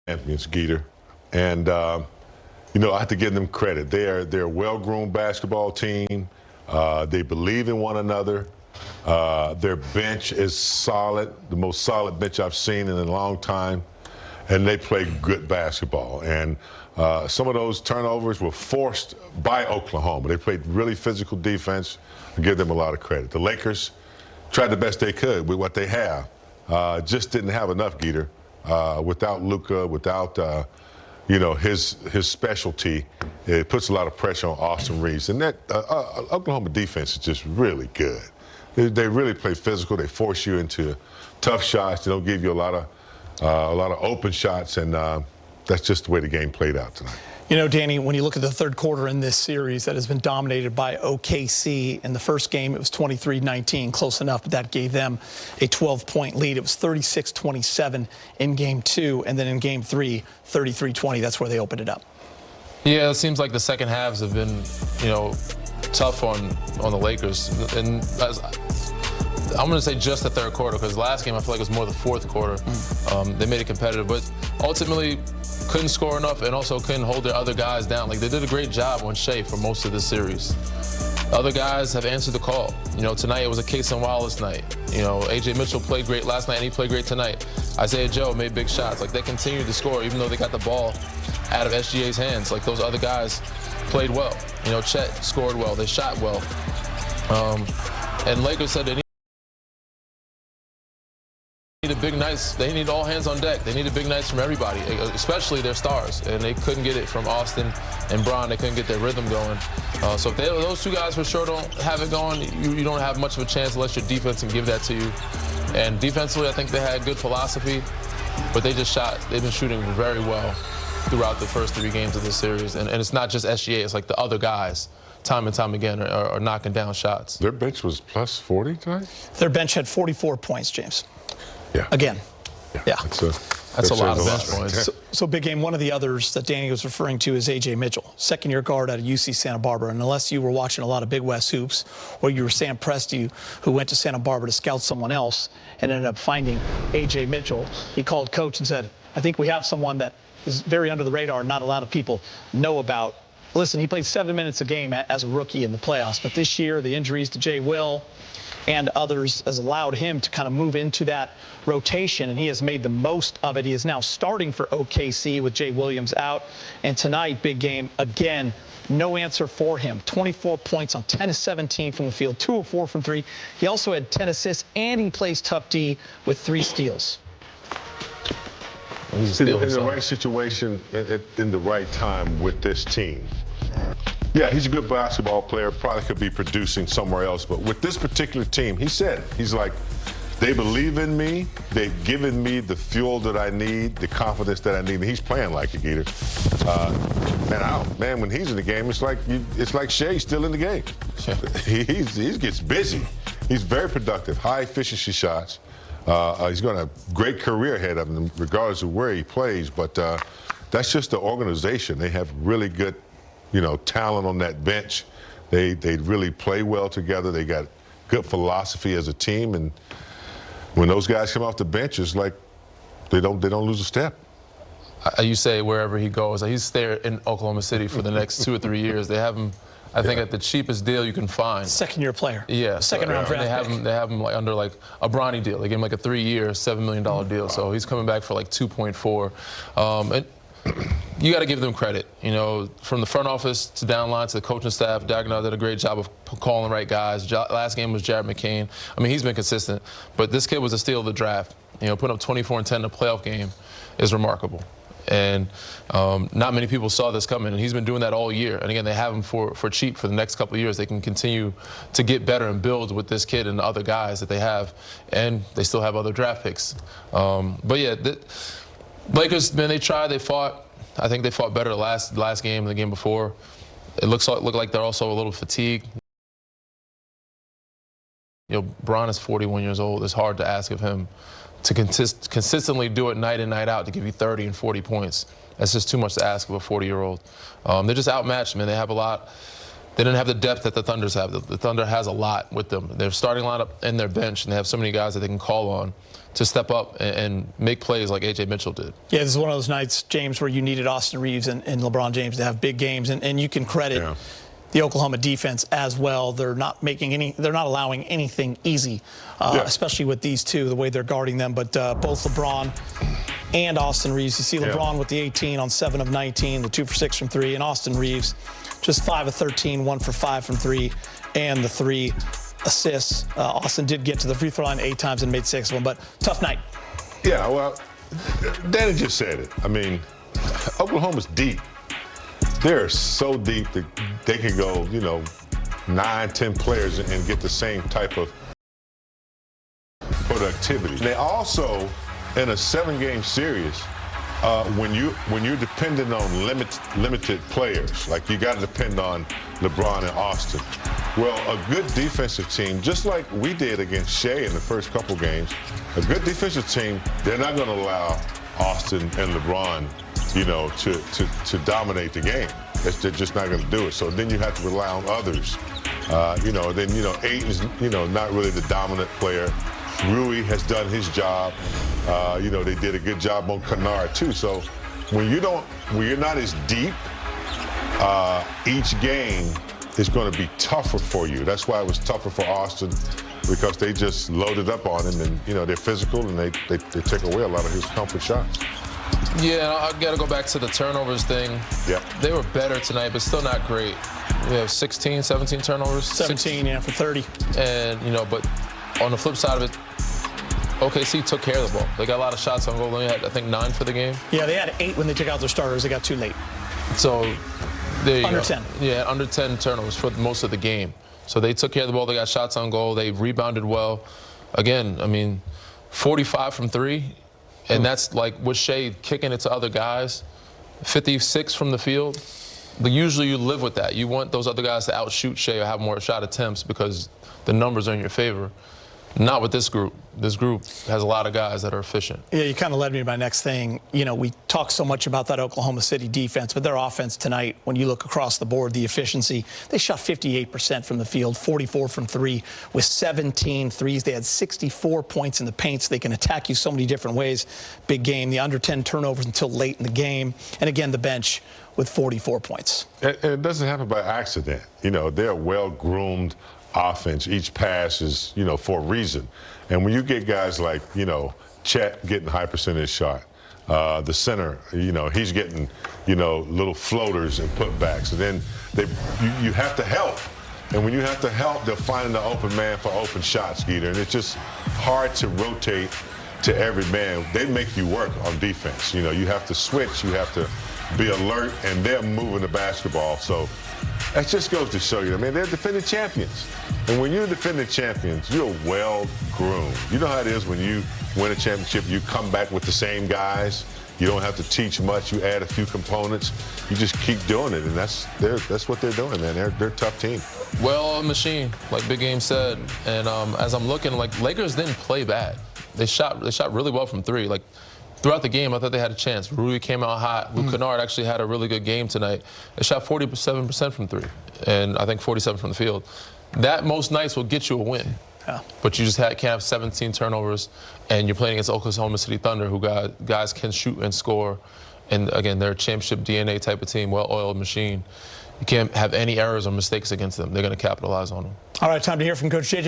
champions, Geeter. And, I have to give them credit. They're a well-groomed basketball team. They believe in one another. Their bench is solid, the most solid bench I've seen in a long time. And they play good basketball. And some of those turnovers were forced by Oklahoma. They played really physical defense. I give them a lot of credit. The Lakers tried the best they could with what they have. Just didn't have enough, Geeter. Without Luka, without his specialty, it puts a lot of pressure on Austin Reeves. And that Oklahoma defense is just really good. They really play physical. They force you into tough shots. They don't give you a lot of open shots, and that's just the way the game played out tonight. You know, Danny, when you look at the third quarter in this series that has been dominated by OKC, in the first game it was 23-19, close enough, but that gave them a 12-point lead. It was 36-27 in game 2, and then in game 3, 33-20. That's where they opened it up. Yeah, it seems like the second halves have been, tough on the Lakers. And I'm going to say just the third quarter, because last game I feel like it was more the fourth quarter. They made it competitive, but ultimately couldn't score enough and also couldn't hold their other guys down. Like, they did a great job on Shea for most of this series. Other guys have answered the call. Tonight it was a Cason Wallace night. A.J. Mitchell played great last night, and he played great tonight. Isaiah Joe made big shots. Like, they continued to score even though they got the ball out of SGA's hands. Like, those other guys played well. Chet scored well. They shot well. And Lakers said they needed big nights. They need all hands on deck. They needed big nights from everybody, especially their stars. And they couldn't get it from Austin and Bron. They couldn't get their rhythm going. So if those two guys for sure don't have it going, you don't have much of a chance unless your defense can give that to you. And defensively, I think they had good philosophy, but they just shot. They've been shooting very well throughout the first 3 games of this series. And it's not just SGA. It's like the other guys, time and time again, are knocking down shots. Their bench was plus 40 tonight? Their bench had 44 points, James. Yeah. Again. Yeah. That's a lot of bench points. So, big game. One of the others that Danny was referring to is A.J. Mitchell, second-year guard out of UC Santa Barbara. And unless you were watching a lot of Big West hoops, or you were Sam Presti, who went to Santa Barbara to scout someone else and ended up finding A.J. Mitchell, he called coach and said, I think we have someone that is very under the radar, not a lot of people know about. Listen, he played 7 minutes a game as a rookie in the playoffs, but this year the injuries to Jay Will and others has allowed him to kind of move into that rotation, and he has made the most of it. He is now starting for OKC with Jay Williams out, and tonight, big game, again, no answer for him. 24 points on 10 of 17 from the field, 2 of 4 from 3. He also had 10 assists, and he plays tough D with 3 steals. He's in the right situation in the right time with this team. Yeah, he's a good basketball player, probably could be producing somewhere else, but with this particular team, he's like, they believe in me, they've given me the fuel that I need, the confidence that I need, and he's playing like it, Geeter. Man, when he's in the game, it's like Shea's still in the game. He gets busy. He's very productive, high efficiency shots. He's got a great career ahead of him, regardless of where he plays, but that's just the organization. They have really good talent on that bench. They really play well together. They got good philosophy as a team, and when those guys come off the bench, it's like they don't lose a step. You say wherever he goes, he's there in Oklahoma City for the next 2 or 3 years. They have him, I think, at the cheapest deal you can find. Second-year player. Yeah. Second-round draft pick. They have him like under like a Bronny deal. They gave him like a 3-year, $7 million deal. So he's coming back for like 2.4. And you got to give them credit. From the front office to downline to the coaching staff, Dagnall did a great job of calling the right guys. Last game was Jared McCain. I mean, he's been consistent. But this kid was a steal of the draft. Putting up 24 and 10 in a playoff game is remarkable. And not many people saw this coming, and he's been doing that all year. And again, they have him for cheap for the next couple of years. They can continue to get better and build with this kid and the other guys that they have, and they still have other draft picks. But yeah, Lakers, man, they tried, they fought. I think they fought better the last game and the game before. It looked like they're also a little fatigued. Bron is 41 years old. It's hard to ask of him to consistently do it night in, night out to give you 30 and 40 points. That's just too much to ask of a 40-year-old. They're just outmatched, man. They have a lot. They didn't have the depth that the Thunders have. The Thunder has a lot with them. Their starting lineup and their bench, and they have so many guys that they can call on to step up and make plays like A.J. Mitchell did. Yeah, this is one of those nights, James, where you needed Austin Reeves and LeBron James to have big games, and you can credit the Oklahoma defense as well. They're not allowing anything easy, especially with these two, the way they're guarding them. But both LeBron and Austin Reeves, you see LeBron with the 18 on 7 of 19, the 2 for 6 from 3, and Austin Reeves just 5 of 13, 1 for 5 from 3, and the 3 assists. Austin did get to the free throw line 8 times and made 6 of them, but tough night. Yeah, well, Danny just said it. I mean, Oklahoma's deep. They're so deep that they can go, 9, 10 players and get the same type of productivity. They also, in a 7-game series, when you're dependent on limited players, like you got to depend on LeBron and Austin. Well, a good defensive team, just like we did against Shea in the first couple games, a good defensive team, they're not going to allow Austin and LeBron, to dominate the game. They're just not going to do it. So then you have to rely on others. Ayton's, not really the dominant player. Rui has done his job. They did a good job on Kennard too. So when you're not as deep, each game is going to be tougher for you. That's why it was tougher for Austin, because they just loaded up on him, and they're physical, and they take away a lot of his comfort shots. Yeah, I got to go back to the turnovers thing. Yeah, they were better tonight, but still not great. We have 16, 17 turnovers. 17, for 30. And but on the flip side of it, OKC took care of the ball. They got a lot of shots on goal. They had, I think, 9 for the game. Yeah, they had 8 when they took out their starters. They got too late. So there you under go. 10. Yeah, under 10 turnovers for most of the game. So they took care of the ball. They got shots on goal. They rebounded well. Again, 45 from 3. And that's like with Shea kicking it to other guys. 56 from the field. But usually you live with that. You want those other guys to outshoot Shea or have more shot attempts because the numbers are in your favor. Not with this group. This group has a lot of guys that are efficient. Yeah, you kind of led me to my next thing. We talk so much about that Oklahoma City defense, but their offense tonight, when you look across the board, the efficiency, they shot 58% from the field, 44 from 3, with 17 threes. They had 64 points in the paint, so they can attack you so many different ways. Big game. The under 10 turnovers until late in the game. And again, the bench with 44 points. And it doesn't happen by accident. They're well-groomed offense. Each pass is, for a reason. And when you get guys like, Chet getting high percentage shot, the center, he's getting, little floaters and putbacks. And then you have to help. And when you have to help, they're finding the open man for open shots, Skeeter. And it's just hard to rotate to every man. They make you work on defense. You have to switch. You have to be alert, and they're moving the basketball. So that just goes to show you. They're defending champions. And when you're defending champions, you're well-groomed. You know how it is when you win a championship, you come back with the same guys. You don't have to teach much. You add a few components. You just keep doing it, and that's what they're doing, man. They're a tough team. Well, machine, like Big Game said. And as I'm looking, Lakers didn't play bad. They shot really well from 3. Throughout the game, I thought they had a chance. Rui came out hot. Luke Kennard actually had a really good game tonight. They shot 47% from 3, and I think 47 from the field. That most nights will get you a win. Yeah. But you just can't have 17 turnovers, and you're playing against Oklahoma City Thunder, who guys can shoot and score. And again, they're a championship DNA type of team, well-oiled machine. You can't have any errors or mistakes against them. They're going to capitalize on them. All right, time to hear from Coach J.J.